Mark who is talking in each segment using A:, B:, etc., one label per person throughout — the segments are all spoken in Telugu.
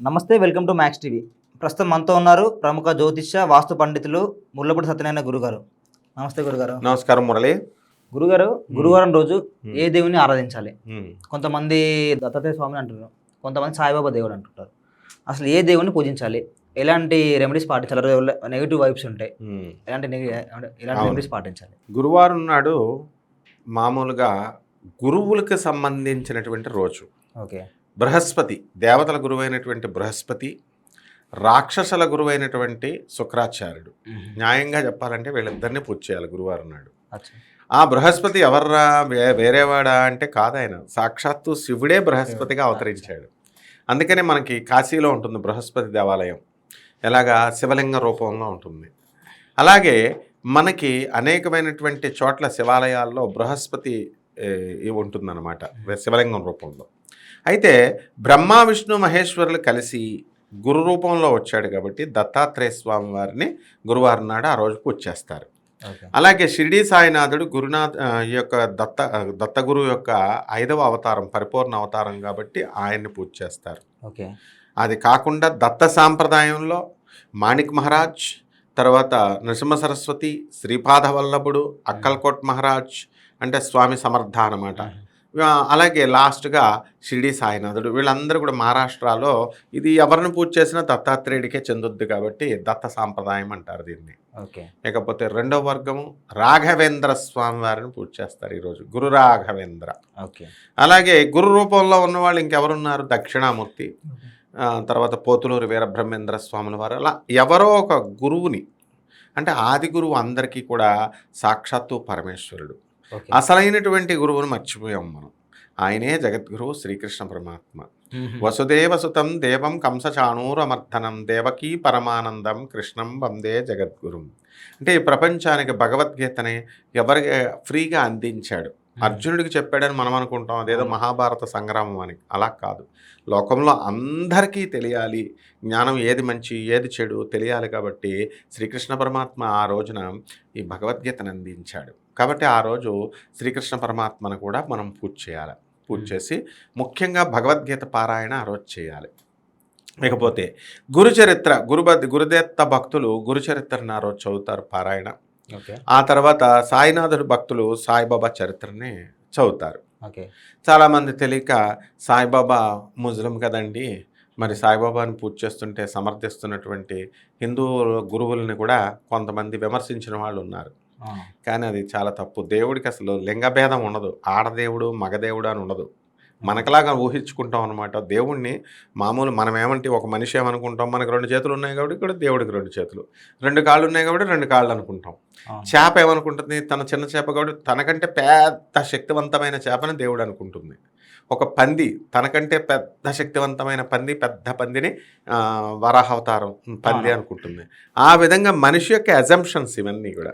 A: నమస్తే, వెల్కమ్ టు మ్యాక్స్ టీవీ. ప్రస్తుతం మనతో ఉన్నారు ప్రముఖ జ్యోతిష్య వాస్తు పండితులు ముళ్ళపూడి సత్యనారాయణ గురుగారు. నమస్తే గురుగారు.
B: నమస్కారం మురళి.
A: గురుగారు, గురువారం రోజు ఏ దేవుని ఆరాధించాలి? కొంతమంది దత్తాత్రేయ స్వామిని అంటున్నారు, కొంతమంది సాయిబాబా దేవుడు అంటుంటారు. అసలు ఏ దేవుని పూజించాలి? ఎలాంటి రెమెడీస్ పాటించాలి? నెగిటివ్ వైబ్స్ ఉంటాయి, ఎలాంటి రెమెడీస్ పాటించాలి?
B: గురువారం నాడు మామూలుగా గురువులకు సంబంధించినటువంటి రోజు.
A: ఓకే.
B: బృహస్పతి, దేవతల గురువైనటువంటి బృహస్పతి, రాక్షసుల గురువైనటువంటి శుక్రాచార్యుడు. న్యాయంగా చెప్పాలంటే వీళ్ళిద్దరిని పూజ చేయాలి గురువారం నాడు. ఆ బృహస్పతి ఎవర్రా, వేరేవాడా అంటే కాదు, ఆయన సాక్షాత్తు శివుడే బృహస్పతిగా అవతరించాడు. అందుకనే మనకి కాశీలో ఉంటుంది బృహస్పతి దేవాలయం, ఎలాగా శివలింగ రూపంలో ఉంటుంది. అలాగే మనకి అనేకమైనటువంటి చోట్ల శివాలయాల్లో బృహస్పతి ఉంటుందన్నమాట శివలింగం రూపంలో. అయితే బ్రహ్మ విష్ణు మహేశ్వరులు కలిసి గురు రూపంలో వచ్చాడు కాబట్టి దత్తాత్రేయ స్వామి వారిని గురువారం నాడు ఆ రోజు పూజ చేస్తారు. అలాగే షిరిడీ సాయినాథుడు ఈ యొక్క దత్తగురు యొక్క 5వ అవతారం, పరిపూర్ణ అవతారం కాబట్టి ఆయన్ని పూజ చేస్తారు. అది కాకుండా దత్త సాంప్రదాయంలో మాణిక్ మహారాజ్, తర్వాత నరసింహ సరస్వతి, శ్రీపాద వల్లభుడు, అక్కల్కోట్ మహారాజ్ అంటే స్వామి సమర్థ అన్నమాట. అలాగే లాస్ట్గా షిరిడీ సాయినాథుడు. వీళ్ళందరూ కూడా మహారాష్ట్రలో ఇది ఎవరిని పూజ చేసినా దత్తాత్రేయుడికే చెందుద్ది కాబట్టి దత్త సాంప్రదాయం అంటారు దీన్ని. ఇకపోతే రెండవ వర్గము రాఘవేంద్ర స్వామి వారిని పూజ చేస్తారు ఈరోజు, గురు రాఘవేంద్ర. అలాగే గురు రూపంలో ఉన్నవాళ్ళు ఇంకెవరున్నారు? దక్షిణామూర్తి, తర్వాత పోతులూరు వీరబ్రహ్మేంద్ర స్వాముల వారు. అలా ఎవరో ఒక గురువుని, అంటే ఆది గురువు అందరికీ కూడా సాక్షాత్తు పరమేశ్వరుడు. అసలైనటువంటి గురువును మర్చిపోయాం మనం. ఆయనే జగద్గురువు శ్రీకృష్ణ పరమాత్మ. వసుదేవసుతం దేవం కంసచాణూరమర్దనం దేవకీ పరమానందం కృష్ణం వందే జగద్గురుం. అంటే ఈ ప్రపంచానికి భగవద్గీతని ఎవరికి ఫ్రీగా అందించాడు. అర్జునుడికి చెప్పాడని మనం అనుకుంటాం అదేదో మహాభారత సంగ్రామం అని. అలా కాదు, లోకంలో అందరికీ తెలియాలి, జ్ఞానం ఏది మంచి ఏది చెడు తెలియాలి కాబట్టి శ్రీకృష్ణ పరమాత్మ ఆ రోజున ఈ భగవద్గీతను అందించాడు. కాబట్టి ఆ రోజు శ్రీకృష్ణ పరమాత్మను కూడా మనం పూజ చేయాలి. పూజ చేసి ముఖ్యంగా భగవద్గీత పారాయణ ఆ రోజు చేయాలి. ఇకపోతే గురుచరిత్ర, గురుదత్త భక్తులు గురుచరిత్రను ఆ రోజు చదువుతారు పారాయణ. ఆ తర్వాత సాయినాథుడు భక్తులు సాయిబాబా చరిత్రని చదువుతారు. చాలామంది తెలియక సాయిబాబా ముస్లిం కదండి, మరి సాయిబాబాని పూజ చేస్తుంటే సమర్థిస్తున్నటువంటి హిందూ గురువుల్ని కూడా కొంతమంది విమర్శించిన వాళ్ళు ఉన్నారు. కానీ అది చాలా తప్పు. దేవుడికి అసలు లింగభేదం ఉండదు, ఆడదేవుడు మగదేవుడు అని ఉండదు. మనకలాగా ఊహించుకుంటాం అనమాట దేవుణ్ణి. మామూలు మనం ఏమంటే ఒక మనిషి ఏమనుకుంటాం, మనకు 2 చేతులు ఉన్నాయి కాబట్టి ఇక్కడ దేవుడికి 2 చేతులు, 2 కాళ్ళు ఉన్నాయి కాబట్టి 2 కాళ్ళు అనుకుంటాం. చేప ఏమనుకుంటుంది, తన చిన్న చేప కాబట్టి తనకంటే పెద్ద శక్తివంతమైన చేపని దేవుడు అనుకుంటుంది. ఒక పంది తనకంటే పెద్ద శక్తివంతమైన పెద్ద పందిని వరాహావతారం పంది అనుకుంటుంది. ఆ విధంగా మనిషి యొక్క అజంప్షన్స్ ఇవన్నీ కూడా.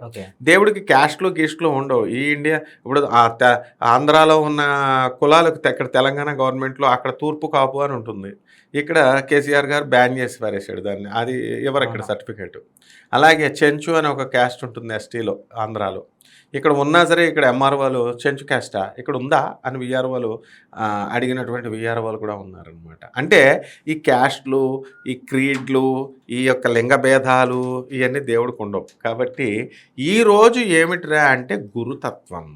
B: దేవుడికి క్యాస్ట్లు గీస్ట్లు ఉండవు. ఈ ఇండియా ఇప్పుడు ఆంధ్రాలో ఉన్న కులాలకు ఇక్కడ తెలంగాణ గవర్నమెంట్లో అక్కడ తూర్పు కాపు అని ఉంటుంది, ఇక్కడ కేసీఆర్ గారు బ్యాన్ చేసి పారేశాడు దాన్ని. అది ఎవరు ఇక్కడ సర్టిఫికేట్. అలాగే చెంచు అని ఒక క్యాస్ట్ ఉంటుంది ఎస్టీలో ఆంధ్రాలో, ఇక్కడ ఉన్నా సరే ఇక్కడ ఎంఆర్ఓలు చెంచు క్యాస్టా ఇక్కడ ఉందా అని విఆర్ఓలు అడిగినటువంటి విఆర్ఓలు కూడా ఉన్నారనమాట. అంటే ఈ క్యాస్ట్లు, ఈ క్రీడ్లు, ఈ యొక్క లింగ భేదాలు ఇవన్నీ దేవుడికి ఉండవు. కాబట్టి ఈరోజు ఏమిటిరా అంటే గురుతత్వం.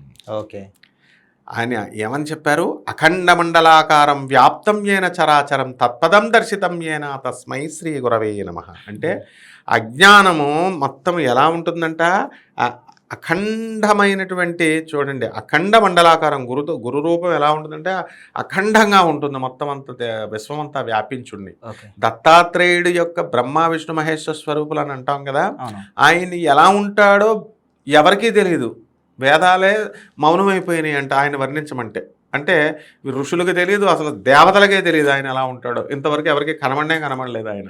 B: ఆయన ఏమని చెప్పారు? అఖండ మండలాకారం వ్యాప్తం ఏన చరాచరం తత్పదం దర్శితం ఏన తస్మై శ్రీ గురవే నమః. అంటే అజ్ఞానము మొత్తం ఎలా ఉంటుందంట, అఖండమైనటువంటి, చూడండి అఖండ మండలాకారం గురు రూపం ఎలా ఉంటుందంటే అఖండంగా ఉంటుంది, మొత్తం అంతా విశ్వమంతా వ్యాపించుండి. దత్తాత్రేయుడు యొక్క బ్రహ్మ విష్ణు మహేశ్వర స్వరూపులు అని అంటాం కదా, ఆయన ఎలా ఉంటాడో ఎవరికీ తెలియదు. వేదాలే మౌనమైపోయినాయి అంట ఆయన వర్ణించమంటే. అంటే ఋషులకు తెలియదు, అసలు దేవతలకే తెలియదు ఆయన ఎలా ఉంటాడో. ఇంతవరకు ఎవరికి కనబడలేదు ఆయన.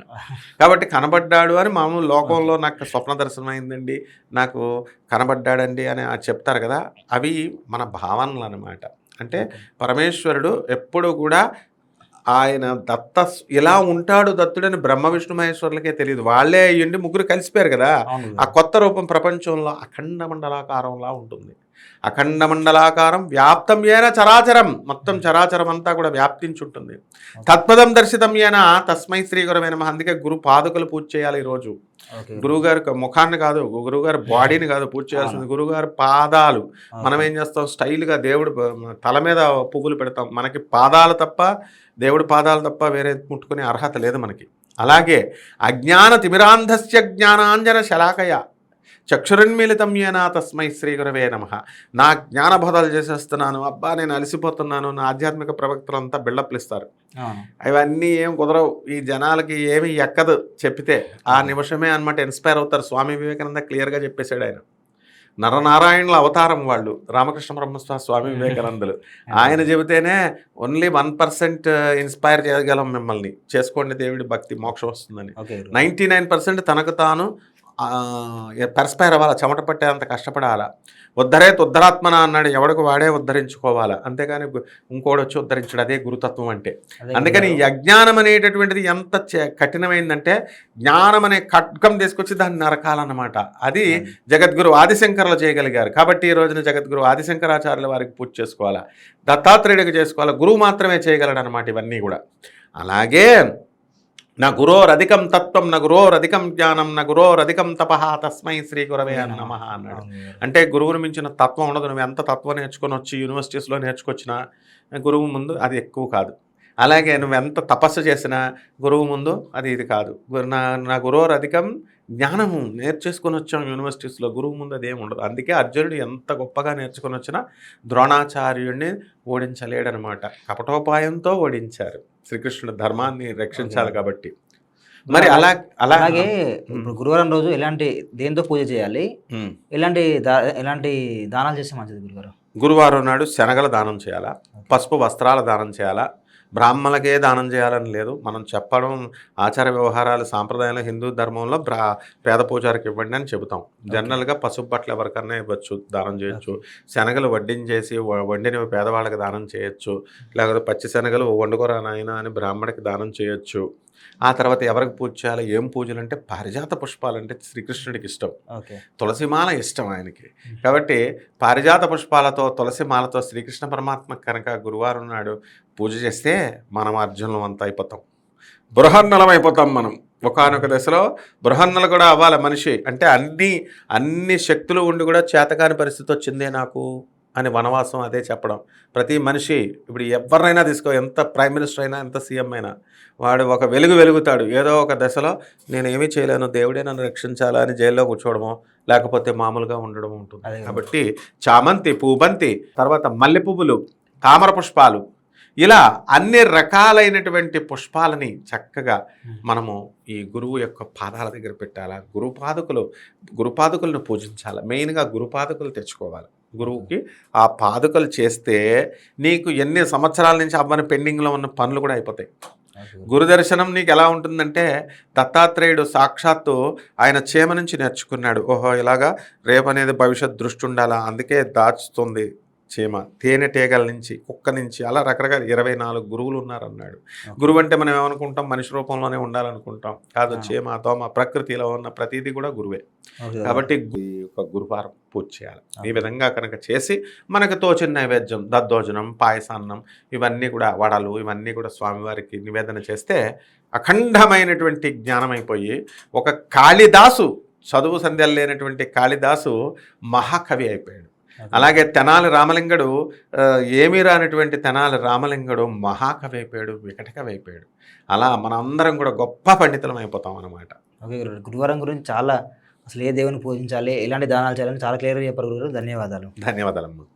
B: కాబట్టి కనబడ్డాడు అని మామూలు లోకంలో నాకు స్వప్న దర్శనం అయిందండి, నాకు కనబడ్డాడండి అని చెప్తారు కదా, అవి మన భావనలు అన్నమాట. అంటే పరమేశ్వరుడు ఎప్పుడు కూడా ఆయన ఇలా ఉంటాడు దత్తుడని బ్రహ్మ విష్ణు మహేశ్వరులకే తెలియదు. వాళ్ళే అయ్యండి ముగ్గురు కలిసిపోయారు కదా, ఆ కొత్త రూపం ప్రపంచంలో అఖండ మండలాకారంలా ఉంటుంది. అఖండ మండలాకారం వ్యాప్తం ఏన చరాచరం, మొత్తం చరాచరం అంతా కూడా వ్యాప్తించుంటుంది. తత్పదం దర్శితం ఏన తస్మై శ్రీ గురవే నమః. అందుకే గురు పాదుకలు పూజ చేయాలి ఈరోజు. గురువుగారి ముఖాన్ని కాదు, గురువుగారి బాడీని కాదు పూజ చేయాల్సింది, గురువుగారి పాదాలు. మనం ఏం చేస్తాం, స్టైల్గా దేవుడు తల మీద పువ్వులు పెడతాం, మనకి పాదాలు తప్ప, దేవుడి పాదాలు తప్ప వేరే ముట్టుకునే అర్హత లేదు మనకి. అలాగే అజ్ఞాన తిమిరాంధస్య జ్ఞానాంజన శలాకయ చక్షురున్మిళితం ఏన తస్మై శ్రీ గురవే నమః. నా జ్ఞానబోధాలు చేసేస్తున్నాను, అబ్బా నేను అలసిపోతున్నాను, నా ఆధ్యాత్మిక ప్రవక్తలు అంతా బిల్డప్లు ఇస్తారు. అవన్నీ ఏం కుదరవు, ఈ జనాలకి ఏమి ఎక్కదు చెప్పితే. ఆ నిమిషమే అనమాట ఇన్స్పైర్ అవుతారు. స్వామి వివేకానంద క్లియర్గా చెప్పేశాడు ఆయన. నరనారాయణుల అవతారం వాళ్ళు, రామకృష్ణ బ్రహ్మస్వామి, స్వామి వివేకానందులు. ఆయన చెబితేనే ఓన్లీ 1% ఇన్స్పైర్ చేయగలం మిమ్మల్ని. చేసుకోండి దేవుడి భక్తి, మోక్షం వస్తుందని. 99% తనకు తాను పర్స్పైర్ అవ్వాలా, చెమట పట్టేంత కష్టపడాలా. ఉద్ధరేత్ ఉద్ధరాత్మన అన్నాడు, ఎవడికి వాడే ఉద్ధరించుకోవాలా, అంతేగాని ఇంకోటి వచ్చి ఉద్ధరించడు. అదే గురుతత్వం అంటే. అందుకని ఈ అజ్ఞానం అనేటటువంటిది ఎంత కఠినమైందంటే, జ్ఞానం అనే ఖడ్గం తీసుకొచ్చి దాన్ని నరకాలన్నమాట. అది జగద్గురు ఆదిశంకర్లు చేయగలిగారు. కాబట్టి ఈ రోజున జగద్గురు ఆదిశంకరాచార్యుల వారికి పూజ చేసుకోవాలా, దత్తాత్రేయుడికి చేసుకోవాలా, గురువు మాత్రమే చేయగలడు అనమాట ఇవన్నీ కూడా. అలాగే నా గురోరధికం తత్వం, నా గురోరధికం జ్ఞానం, నా గురోరధికం తపః తస్మై శ్రీ గురవే నమః అన్నాడు. అంటే గురువుని మించిన తత్వం ఉండదు. నువ్వు ఎంత తత్వం నేర్చుకొని వచ్చి యూనివర్సిటీస్లో నేర్చుకొచ్చినా గురువు ముందు అది ఎక్కువ కాదు. అలాగే నువ్వు ఎంత తపస్సు చేసినా గురువు ముందు అది ఇది కాదు. నా గురోరధికం జ్ఞానము నేర్చేసుకొని వచ్చాం యూనివర్సిటీస్లో, గురువు ముందు అదేం ఉండదు. అందుకే అర్జునుడు ఎంత గొప్పగా నేర్చుకొని వచ్చినా ద్రోణాచార్యుడిని ఓడించలేడనమాట. కపటోపాయంతో ఓడించారు. శ్రీకృష్ణుడు ధర్మాన్ని రక్షించాలి కాబట్టి. మరి అలాగే
A: ఇప్పుడు గురువారం రోజు దేంతో పూజ చేయాలి, ఎలాంటి దానాలు చేస్తే మంచిది గురువారం?
B: గురువారం నాడు శనగల దానం చేయాలా, పసుపు వస్త్రాల దానం చేయాలా. బ్రాహ్మణులకే దానం చేయాలని లేదు. మనం చెప్పడం ఆచార వ్యవహారాలు సాంప్రదాయంలో హిందూ ధర్మంలో పేద పూజారికి ఇవ్వండి అని చెబుతాం. జనరల్గా పసుపు బట్టలు ఎవరికన్నా ఇవ్వచ్చు, దానం చేయొచ్చు. శనగలు వడ్డించేసి వండినవి పేదవాళ్ళకి దానం చేయొచ్చు. లేకపోతే పచ్చి శనగలు వండుకోరా నాయన అని బ్రాహ్మడికి దానం చేయొచ్చు. ఆ తర్వాత ఎవరికి పూజ చేయాలి, ఏం పూజలు అంటే పారిజాత పుష్పాలు అంటే శ్రీకృష్ణుడికి ఇష్టం, తులసిమాల ఇష్టం ఆయనకి. కాబట్టి పారిజాత పుష్పాలతో తులసిమాలతో శ్రీకృష్ణ పరమాత్మ కనుక గురువారం నాడు పూజ చేస్తే మనం అర్జునులం అంతా అయిపోతాం, బృహన్నలం అయిపోతాం. మనం ఒకానొక దశలో బృహన్నలు కూడా అవ్వాలి మనిషి. అంటే అన్ని శక్తులు ఉండి కూడా చేతకాని పరిస్థితి వచ్చిందే నాకు అని వనవాసం అదే చెప్పడం. ప్రతి మనిషి ఇప్పుడు ఎవరినైనా తీసుకో, ఎంత ప్రైమ్ మినిస్టర్ అయినా, ఎంత సీఎం అయినా, వాడు ఒక వెలుగుతాడు. ఏదో ఒక దశలో నేను ఏమీ చేయలేను, దేవుడే నన్ను రక్షించాలా అని జైల్లో కూర్చోవడమో లేకపోతే మామూలుగా ఉండడం ఉంటుంది. కాబట్టి చామంతి, పూబంతి, తర్వాత మల్లె పువ్వులు, తామర పుష్పాలు, ఇలా అన్ని రకాలైనటువంటి పుష్పాలని చక్కగా మనము ఈ గురువు యొక్క పాదాల దగ్గర పెట్టాలా. గురుపాదుకులను పూజించాలి. మెయిన్గా గురుపాదుకులు తెచ్చుకోవాలి. గురువుకి ఆ పాదుకలు చేస్తే నీకు ఎన్ని సంవత్సరాల నుంచి అవ్వని పెండింగ్లో ఉన్న పనులు కూడా అయిపోతాయి. గురు దర్శనం నీకు ఎలా ఉంటుందంటే, దత్తాత్రేయుడు సాక్షాత్తు ఆయన చేమ నుంచి నేర్చుకున్నాడు. ఓహో ఇలాగా రేపు అనేది భవిష్యత్ దృష్టి ఉండాలా, అందుకే దాచుతుంది చీమ, తేనెటీగల నుంచి, కుక్క నుంచి, అలా రకరకాల 24 గురువులు ఉన్నారన్నాడు. గురువు అంటే మనం ఏమనుకుంటాం, మనిషి రూపంలోనే ఉండాలనుకుంటాం. కాదు, చీమ, దోమ, ప్రకృతిలో ఉన్న ప్రతిదీ కూడా గురువే. కాబట్టి ఒక గురువారం పూజ చేయాలి. ఈ విధంగా కనుక చేసి మనకు తోచిన నైవేద్యం, దద్దోజనం, పాయసాన్నం, ఇవన్నీ కూడా వడలు, ఇవన్నీ కూడా స్వామివారికి నివేదన చేస్తే అఖండమైనటువంటి జ్ఞానం అయిపోయి, ఒక కాళిదాసు, చదువు సంధ్యలు లేనటువంటి కాళిదాసు మహాకవి అయిపోయాడు. అలాగే తెనాలి రామలింగడు, ఏమీ రానటువంటి తెనాలి రామలింగడు మహాకవి అయిపోయాడు, వికటకవి అయిపోయాడు. అలా మనందరం కూడా గొప్ప పండితులం అయిపోతాం అన్నమాట.
A: ఓకే, గురువారం గురించి చాలా, అసలు ఏ దేవుని పూజించాలి, ఎలాంటి దానాలు చేయాలని చాలా క్లియర్గా చెప్పారు గురుగారు. ధన్యవాదాలు.
B: ధన్యవాదాలమ్మా.